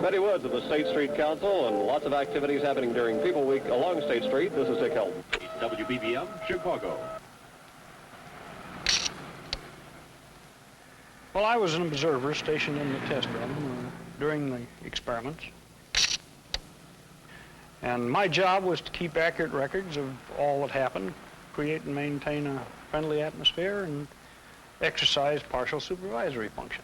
Betty Woods of the State Street Council, and lots of activities happening during People Week along State Street. This is Dick Hilton. WBBM, Chicago. Well, I was an observer stationed in the test room during the experiments. And my job was to keep accurate records of all that happened, create and maintain a friendly atmosphere, and exercise partial supervisory function.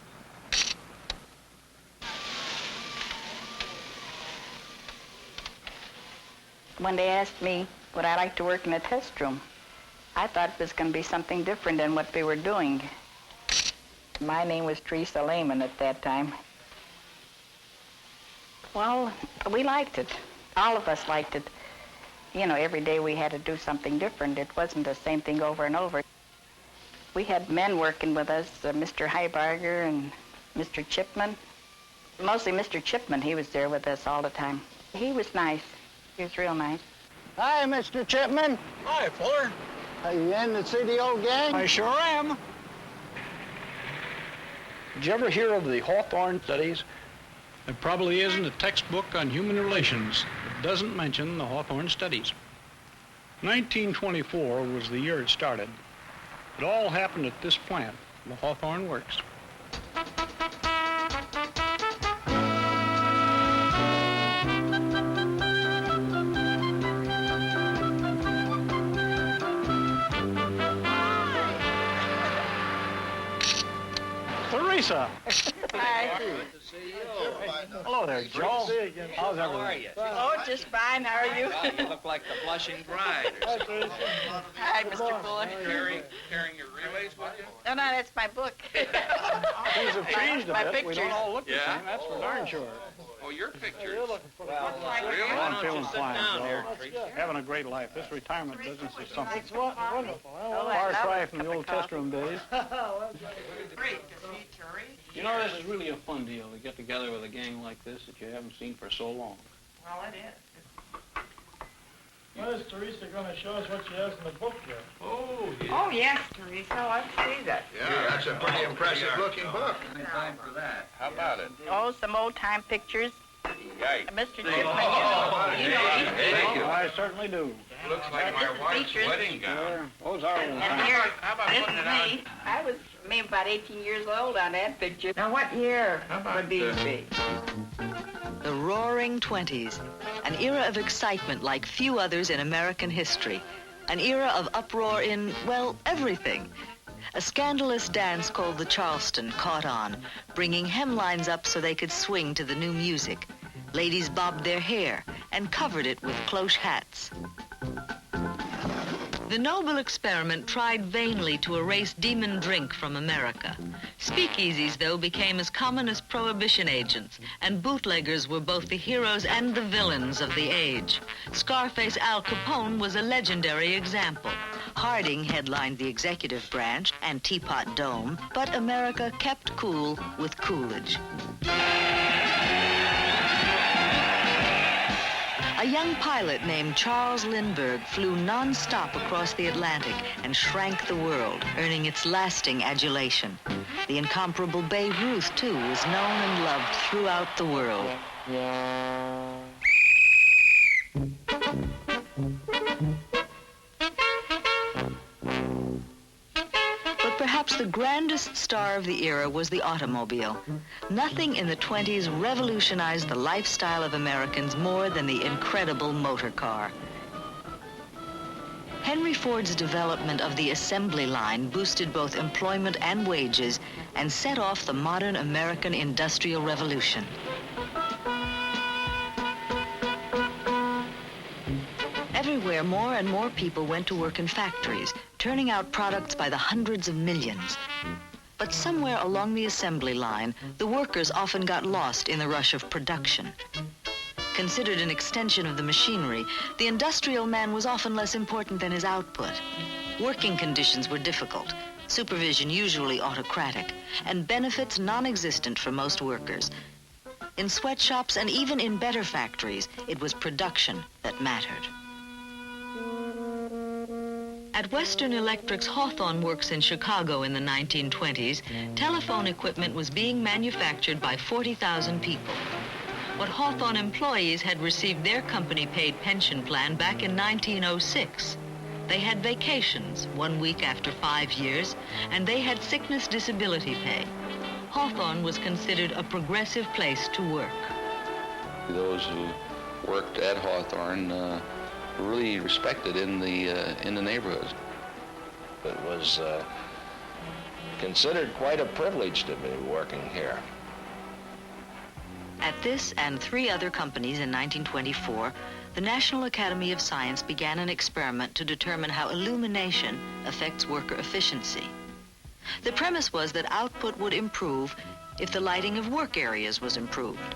When they asked me would I like to work in a test room, I thought it was going to be something different than what they were doing. My name was Teresa Lehman at that time. Well, we liked it. All of us liked it. You know, every day we had to do something different. It wasn't the same thing over and over. We had men working with us, Mr. Heiberger and Mr. Chipman. Mostly Mr. Chipman, he was there with us all the time. He was nice. He was real nice. Hi, Mr. Chipman. Hi, Fuller. Are you in to see the old gang? I sure am. Did you ever hear of the Hawthorne studies? There probably isn't a textbook on human relations that doesn't mention the Hawthorne studies. 1924 was the year it started. It all happened at this plant, the Hawthorne Works. Teresa. Hi. Good to see you. Hello there, Joe. How's How are everything? you? Oh, just fine. How are you? Well, you look like the blushing bride or something. Hi, Mr. Fuller. Carrying your relays with you? No, that's my book. Things have changed a My bit. We don't pictures. all look the Yeah? same, that's for darn sure. Oh, your pictures. Well, Really? Why I'm don't feeling you sit fine, down Joe. here, Teresa? Having a great life. This retirement business is something. It's wonderful. Oh, I Far love cry a from the cup old of test coffee. room days. Great to see Terry. You know, this is really a fun deal to get together with a gang like this that you haven't seen for so long. Well, it is. When is Teresa going to show us what she has in the book here? Oh, yes, Teresa, let's see that. Yeah, that's a pretty impressive looking book. Any time for that. How about it? Oh, some old-time pictures. Yikes. Mr. Chipman, you know, Thank you. I certainly do. Looks like my wife's features. wedding gown. Those are old and times. here, How about this putting is it on? me. I was maybe about 18 years old on that picture. Now, what year How about, would these be? The Roaring Twenties, an era of excitement like few others in American history. An era of uproar in, well, everything. A scandalous dance called the Charleston caught on, bringing hemlines up so they could swing to the new music. Ladies bobbed their hair and covered it with cloche hats. The noble experiment tried vainly to erase demon drink from America. Speakeasies, though, became as common as prohibition agents, and bootleggers were both the heroes and the villains of the age. Scarface Al Capone was a legendary example. Harding headlined the executive branch and Teapot Dome, but America kept cool with Coolidge. A young pilot named Charles Lindbergh flew non-stop across the Atlantic and shrank the world, earning its lasting adulation. The incomparable Babe Ruth, too, was known and loved throughout the world. But perhaps the grandest star of the era was the automobile. Nothing in the 20s revolutionized the lifestyle of Americans more than the incredible motor car. Henry Ford's development of the assembly line boosted both employment and wages and set off the modern American Industrial Revolution. Everywhere, more and more people went to work in factories, turning out products by the hundreds of millions. But somewhere along the assembly line, the workers often got lost in the rush of production. Considered an extension of the machinery, the industrial man was often less important than his output. Working conditions were difficult, supervision usually autocratic, and benefits non-existent for most workers. In sweatshops and even in better factories, it was production that mattered. At Western Electric's Hawthorne Works in Chicago in the 1920s, telephone equipment was being manufactured by 40,000 people. what Hawthorne employees had received their company-paid pension plan back in 1906. They had vacations 1 week after 5 years, and they had sickness disability pay. Hawthorne was considered a progressive place to work. Those who worked at Hawthorne were really respected in the neighborhood. It was considered quite a privilege to be working here. At this and 3 other companies in 1924, the National Academy of Science began an experiment to determine how illumination affects worker efficiency. The premise was that output would improve if the lighting of work areas was improved.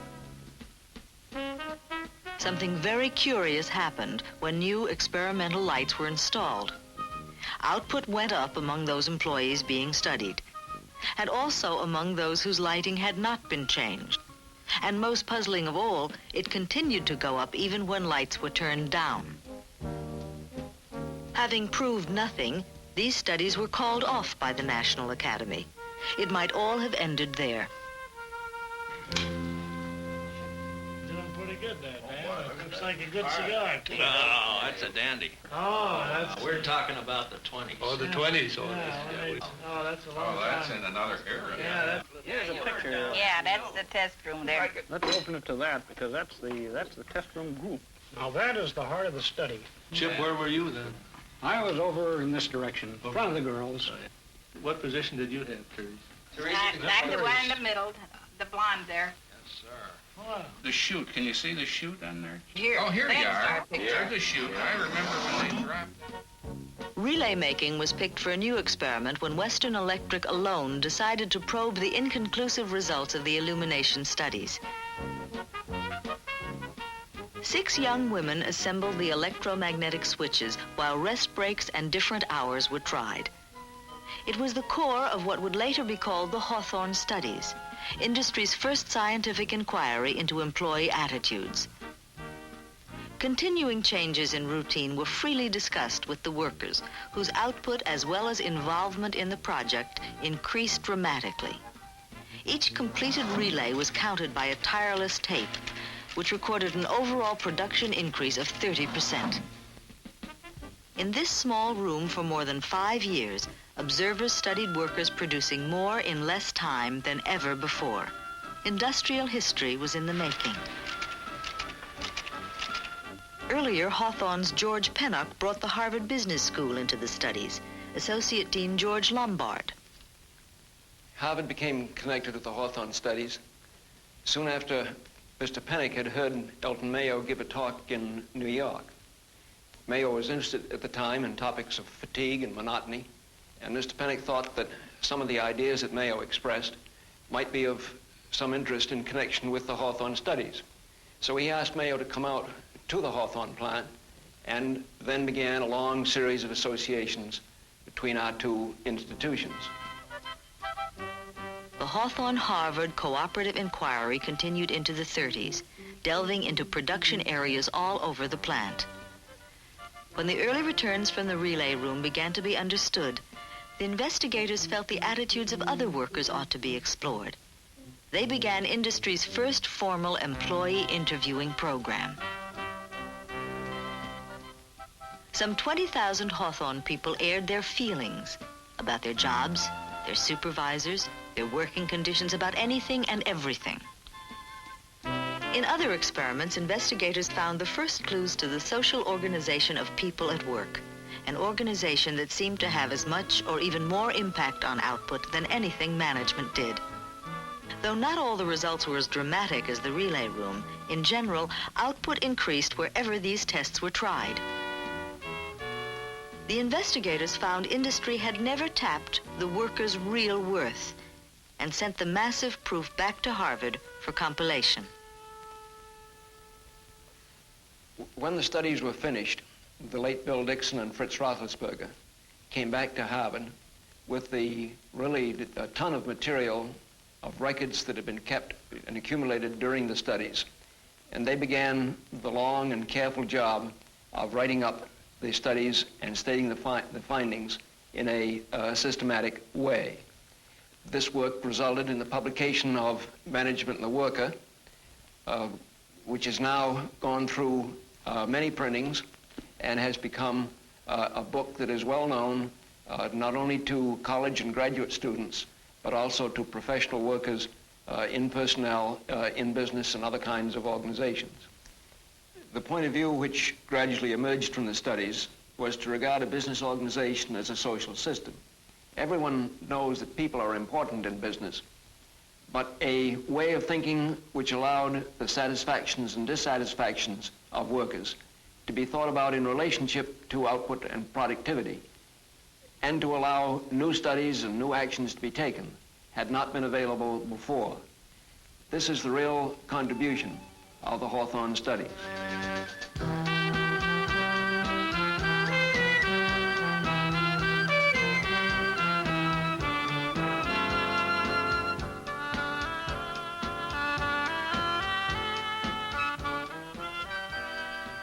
Something very curious happened when new experimental lights were installed. Output went up among those employees being studied, and also among those whose lighting had not been changed. And most puzzling of all, it continued to go up even when lights were turned down. Having proved nothing, these studies were called off by the National Academy. It might all have ended there. Doing pretty good there, Dan. It looks like a good cigar, too. Oh, that's a dandy. Oh, that's... We're talking about the 20s. Oh, the 20s. Oh, that's a long Oh, time. that's in another era. Yeah, Here's a picture. Yeah, that's the test room there. Let's open it to that, because that's the test room group. Now that is the heart of the study. Chip, where were you then? I was over in this direction, in front of the girls. What position did you have, Teresa? I'm the one in the middle, the blonde there. Yes, sir. The chute. Can you see the chute on there? Here. Oh, here you There's are. our picture. There's the chute. I remember when they dropped it. Relay making was picked for a new experiment when Western Electric alone decided to probe the inconclusive results of the illumination studies. 6 young women assembled the electromagnetic switches while rest breaks and different hours were tried. It was the core of what would later be called the Hawthorne studies, industry's first scientific inquiry into employee attitudes. Continuing changes in routine were freely discussed with the workers, whose output as well as involvement in the project increased dramatically. Each completed relay was counted by a tireless tape, which recorded an overall production increase of 30%. In this small room for more than 5 years, observers studied workers producing more in less time than ever before. Industrial history was in the making. Earlier, Hawthorne's George Pennock brought the Harvard Business School into the studies. Associate Dean George Lombard. Harvard became connected with the Hawthorne studies soon after Mr. Pennock had heard Elton Mayo give a talk in New York. Mayo was interested at the time in topics of fatigue and monotony, and Mr. Pennock thought that some of the ideas that Mayo expressed might be of some interest in connection with the Hawthorne studies. So he asked Mayo to come out to the Hawthorne plant, and then began a long series of associations between our 2 institutions. The Hawthorne-Harvard cooperative inquiry continued into the 30s, delving into production areas all over the plant. When the early returns from the relay room began to be understood, the investigators felt the attitudes of other workers ought to be explored. They began industry's first formal employee interviewing program. Some 20,000 Hawthorne people aired their feelings about their jobs, their supervisors, their working conditions, about anything and everything. In other experiments, investigators found the first clues to the social organization of people at work, an organization that seemed to have as much or even more impact on output than anything management did. Though not all the results were as dramatic as the relay room, in general, output increased wherever these tests were tried. The investigators found industry had never tapped the workers' real worth and sent the massive proof back to Harvard for compilation. When the studies were finished, the late Bill Dixon and Fritz Roethlisberger came back to Harvard with a ton of material of records that had been kept and accumulated during the studies. And they began the long and careful job of writing up the studies and stating the findings in a systematic way. This work resulted in the publication of Management and the Worker, which has now gone through many printings and has become a book that is well known not only to college and graduate students, but also to professional workers in personnel, in business and other kinds of organizations. The point of view which gradually emerged from the studies was to regard a business organization as a social system. Everyone knows that people are important in business, but a way of thinking which allowed the satisfactions and dissatisfactions of workers to be thought about in relationship to output and productivity, and to allow new studies and new actions to be taken, had not been available before. This is the real contribution of the Hawthorne studies.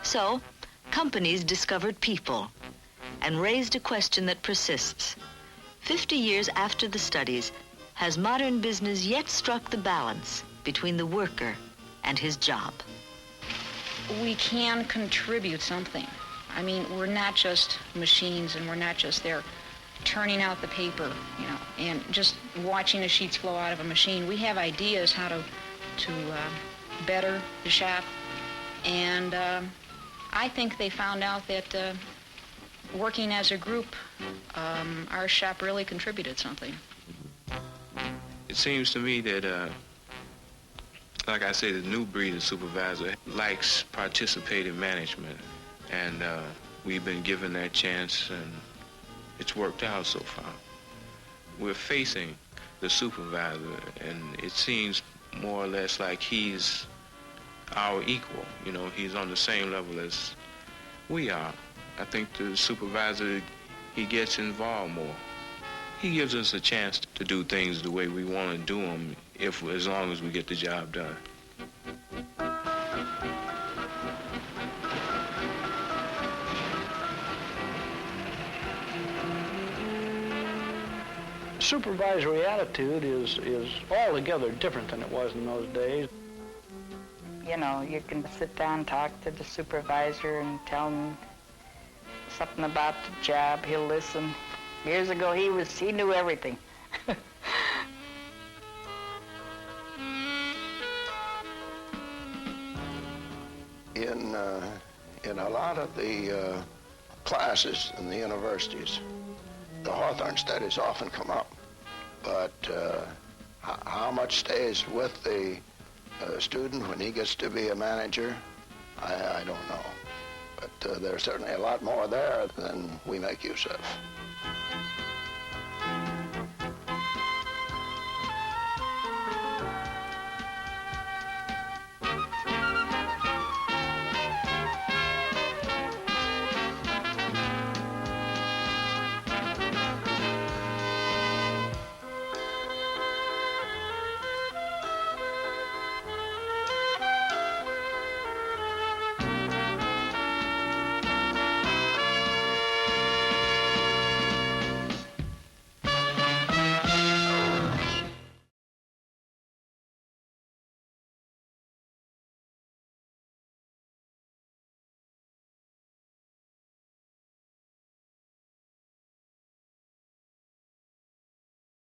So, companies discovered people and raised a question that persists. 50 years after the studies, has modern business yet struck the balance between the worker and his job? We can contribute something. I mean, we're not just machines, and we're not just there turning out the paper, you know, and just watching the sheets flow out of a machine. We have ideas how to better the shop, and I think they found out that working as a group, our shop really contributed something. It seems to me that, like I say, the new breed of supervisor likes participative management, and we've been given that chance, and it's worked out so far. We're facing the supervisor, and it seems more or less like he's our equal. You know, he's on the same level as we are. I think the supervisor, he gets involved more. He gives us a chance to do things the way we want to do them, as long as we get the job done. Supervisory attitude is altogether different than it was in those days. You know, you can sit down and talk to the supervisor and tell him something about the job. He'll listen. Years ago, he knew everything. In a lot of the classes in the universities, the Hawthorne studies often come up, but how much stays with the student when he gets to be a manager, I don't know. But there's certainly a lot more there than we make use of.